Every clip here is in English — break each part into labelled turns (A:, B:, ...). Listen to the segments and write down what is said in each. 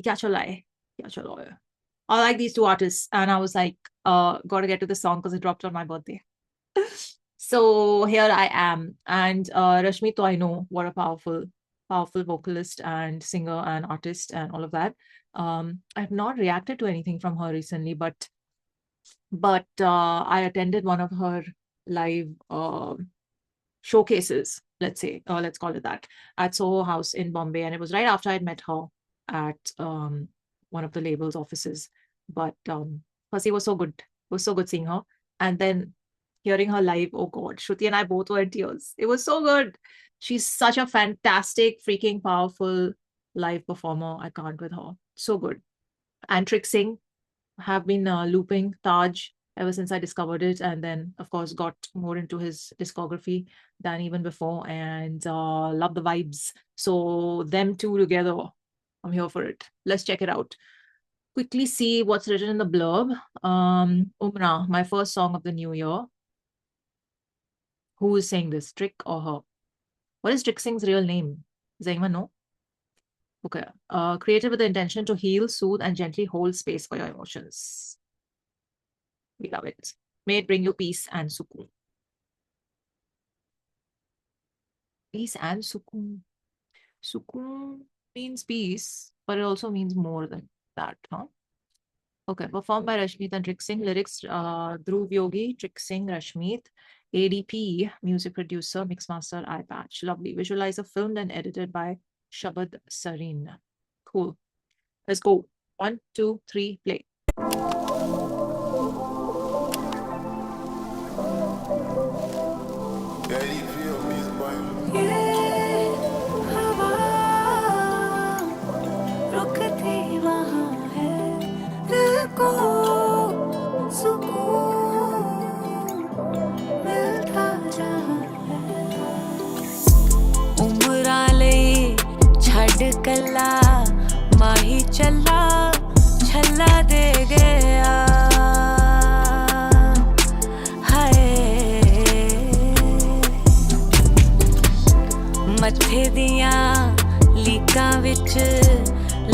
A: kya chala hai? Kya chala hai? I like these two artists. And I was like, gotta get to the song because it dropped on my birthday. So here I am. And Rashmi, to I know, what a powerful vocalist and singer and artist and all of that. I have not reacted to anything from her recently, but I attended one of her live showcases, let's say, let's call it that, at Soho House in Bombay. And it was right after I'd met her at one of the label's offices. But first, it was so good. It was so good seeing her. And then hearing her live, oh God, Shruti and I both were in tears. It was so good. She's such a fantastic, freaking powerful live performer. I can't with her. So good. And Tricksingh, have been looping Taj ever since I discovered it, and then of course got more into his discography than even before, and love the vibes. So them two together, I'm here for it. Let's check it out. Quickly see what's written in the blurb. Umraan, my first song of the new year. Who is saying this, Trick or her? What is Tricksingh's real name? Does anyone know? Okay. Created with the intention to heal, soothe, and gently hold space for your emotions. We love it. May it bring you peace and sukoon. Peace and sukoon. Sukoon means peace, but it also means more than that, huh? Okay, performed by Rashmeet and Tricksingh. Lyrics, Dhrruv, Yogi, Tricksingh, Rashmeet. ADP, music producer, mixmaster, eye patch. Lovely. Visualiser, filmed and edited by Shabad Sarin. Cool. Let's go. 1, 2, 3, play.
B: कल्ला माही चला छल्ला दे गया हाय मत्थे दियां लीकां विच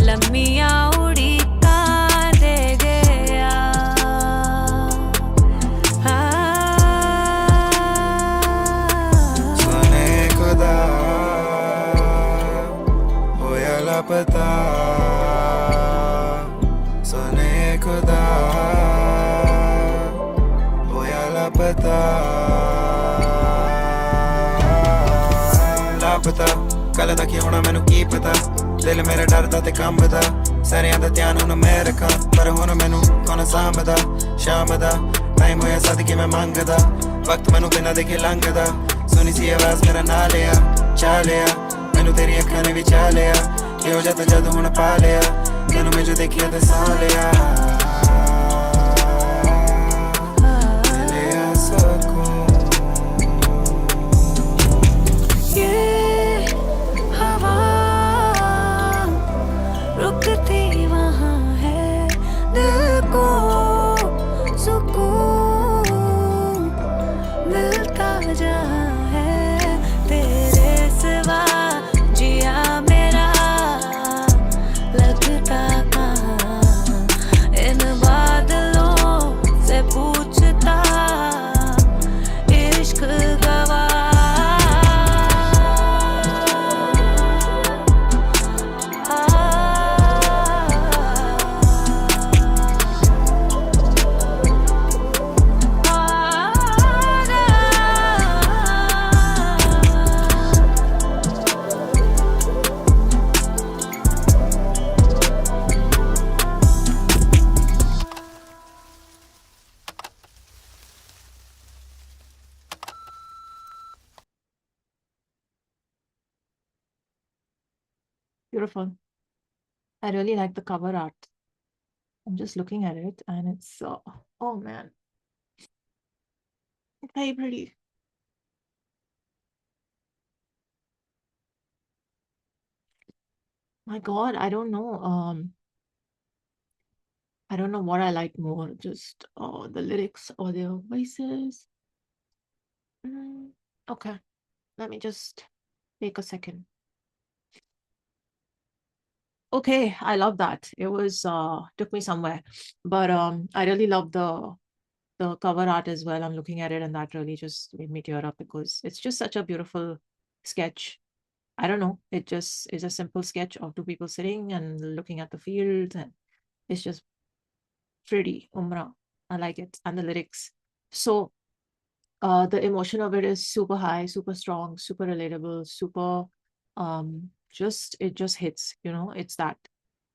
B: लम्मियां उड़ीकां दे गया
C: सुने खुदा पता सुने खुदा होया लापता लापता कल तक होना मैनू की पता दिल मेरा डरदा ते कंबदा सारियां दा ध्यान हुण मैं रखां पर हुण मैनू कौन सांभदा शाम दा टाइम होया सदके मैं मंगदा वक्त मैनू बिना देखे लंघदा सुनी सी आवाज मेरा ना लिया चा लिया मैनू तेरी अखां ने विचा लिया यो जद जद हुण पा लिया तैनू मैं जो देखिया ते सां लिया मिलिया सुकून
B: ये हवा रुकती वहाँ है दिल को सुकून मिलता जहाँ है तेरे सिवा जिया
A: Beautiful. I really like the cover art. I'm just looking at it and it's, oh man. It's very pretty. My God, I don't know. I don't know what I like more, just the lyrics or their voices. Okay, let me just take a second. okay, I love that. It was took me somewhere. But I really love the cover art as well. I'm looking at it, and that really just made me tear up because it's just such a beautiful sketch. I don't know. It just is a simple sketch of two people sitting and looking at the fields, and it's just pretty. Umraan. I like it. And the lyrics. So the emotion of it is super high, super strong, super relatable, super just it just hits, it's that.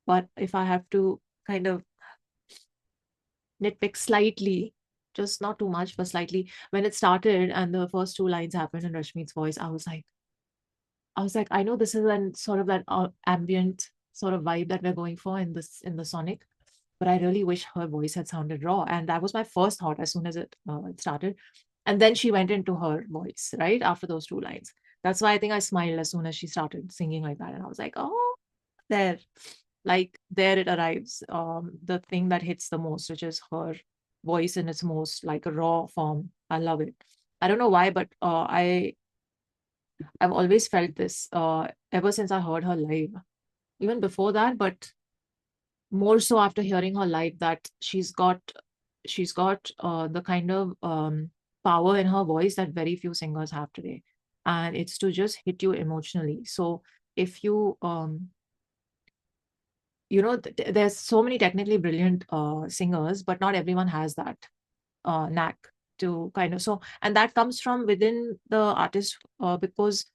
A: But if I have to kind of nitpick slightly, just not too much, but slightly, when it started and the first two lines happened in Rashmeet's voice, I was like, I know this is an sort of that ambient sort of vibe that we're going for in the Sonic, but I really wish her voice had sounded raw. And that was my first thought as soon as it started. And then she went into her voice, right? After those two lines. That's why I think I smiled as soon as she started singing like that. And I was like, oh, there, like there it arrives. The thing that hits the most, which is her voice in its most like a raw form. I love it. I don't know why, but I've always felt this ever since I heard her live. Even before that, but more so after hearing her live, that she's got the kind of power in her voice that very few singers have today, and it's to just hit you emotionally. So if you there's so many technically brilliant singers, but not everyone has that knack to kind of, so, and that comes from within the artist, because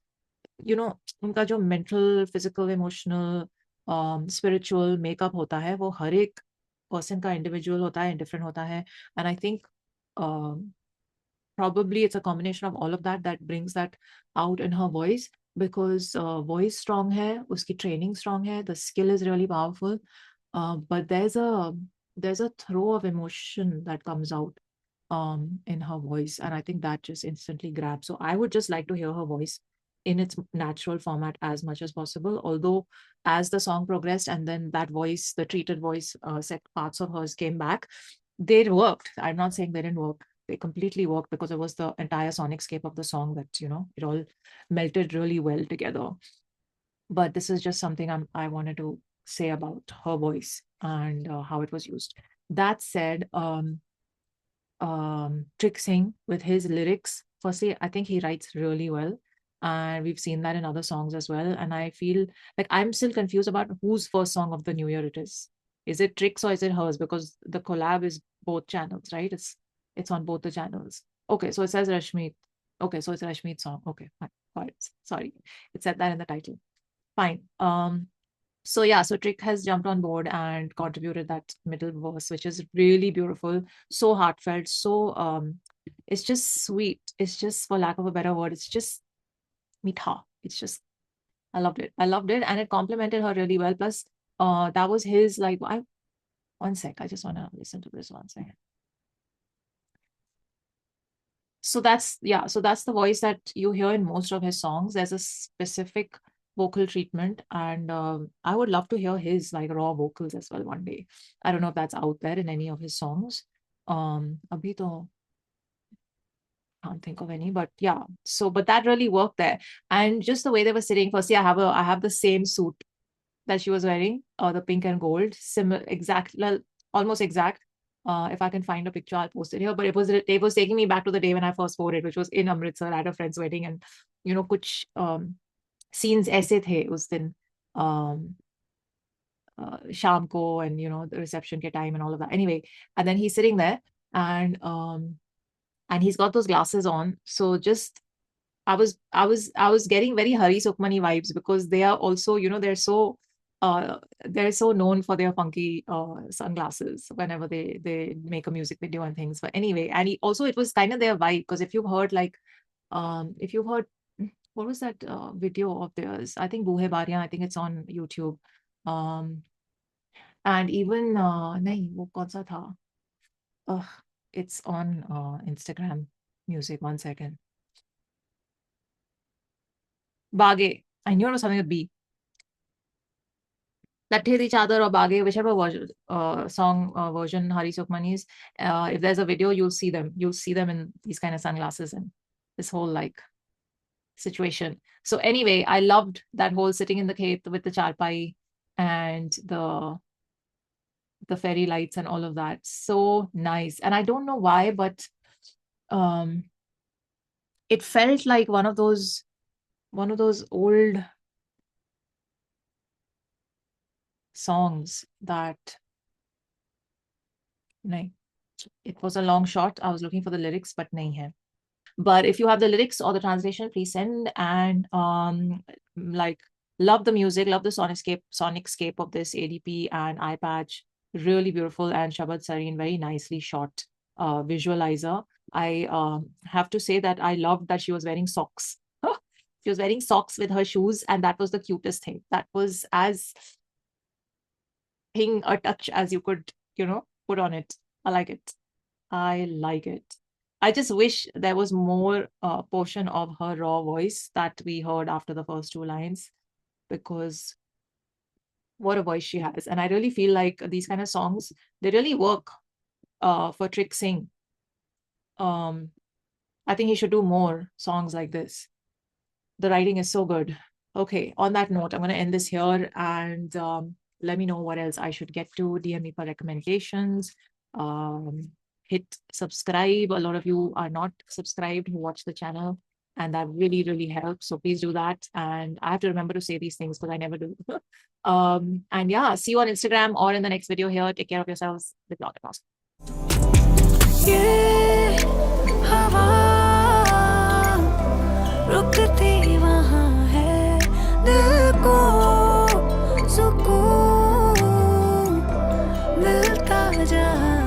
A: उनका जो mental, physical, emotional, spiritual makeup होता है, वो हर एक person का individual होता है, different होता है. And I think probably it's a combination of all of that that brings that out in her voice, because voice strong hai, uski training strong hai, the skill is really powerful, but there's a throw of emotion that comes out in her voice, and I think that just instantly grabs. So I would just like to hear her voice in its natural format as much as possible. Although as the song progressed and then that voice, the treated voice set parts of hers came back, they worked. I'm not saying they didn't work. They completely worked because it was the entire sonicscape of the song that, it all melted really well together. But this is just something I wanted to say about her voice and how it was used. That said, Tricksingh with his lyrics, firstly, I think he writes really well. And we've seen that in other songs as well. And I feel like I'm still confused about whose first song of the new year it is. Is it Tricks or is it hers? Because the collab is both channels, right? It's on both the channels. Okay, so it says Rashmeet. Okay, so it's a Rashmeet song. Okay, fine. Got it. Sorry. It said that in the title. Fine. So yeah, so Trick has jumped on board and contributed that middle verse, which is really beautiful, so heartfelt, so it's just sweet. It's just, for lack of a better word, it's just mitha. It's just, I loved it. I loved it, and it complemented her really well. Plus, that was his like. One sec. I just want to listen to this one second. So that's the voice that you hear in most of his songs. There's a specific vocal treatment, and I would love to hear his like raw vocals as well one day. I don't know if that's out there in any of his songs. Abhi to can't think of any, but yeah. So, but that really worked there, and just the way they were sitting. Firstly, I have the same suit that she was wearing, the pink and gold, similar, exact, almost exact. If I can find a picture, I'll post it here. But it was taking me back to the day when I first wore it, which was in Amritsar at a friend's wedding, and कुछ scenes ऐसे थे उस दिन, शाम को, and the reception ke time and all of that. Anyway, and then he's sitting there, and he's got those glasses on. So just I was getting very Hari Sukmani vibes, because they are also, they're so known for their funky sunglasses whenever they make a music video and things. But anyway, and it was kind of their vibe, because if you've heard what was that video of theirs? I think Boohe Bariyan, I think it's on YouTube. And even nahi, wo kaun sa tha? It's on Instagram Music. One second. Bage. I knew it was something with B. Latte Di Chadar or Bage, whichever version, song version Hari Sukmani's. If there's a video, you'll see them. You'll see them in these kind of sunglasses and this whole like situation. So anyway, I loved that whole sitting in the khet with the charpai. and the fairy lights and all of that. So nice. And I don't know why, but it felt like one of those old songs that nahi, it was a long shot. I was looking for the lyrics, but nahi hai. But if you have the lyrics or the translation, please send. And like, love the music, love the sonicscape of this ADP and eye patch. Really beautiful. And Shabad Sarin, very nicely shot visualizer. I have to say that I loved that she was wearing socks. She was wearing socks with her shoes, and that was the cutest thing. That was as thing a touch as you could, put on it. I like it. I like it. I just wish there was more portion of her raw voice that we heard after the first two lines, because what a voice she has. And I really feel like these kind of songs, they really work for Tricksingh. I think he should do more songs like this. The writing is so good. Okay, on that note, I'm going to end this here, and let me know what else I should get to. DM me for recommendations. Hit subscribe. A lot of you are not subscribed who watch the channel, and that really, really helps. So please do that. And I have to remember to say these things because I never do. And yeah, see you on Instagram or in the next video here. Take care of yourselves. With love and
B: ये हवा रुकती वहाँ है, दिल को सुकून मिलता जहाँ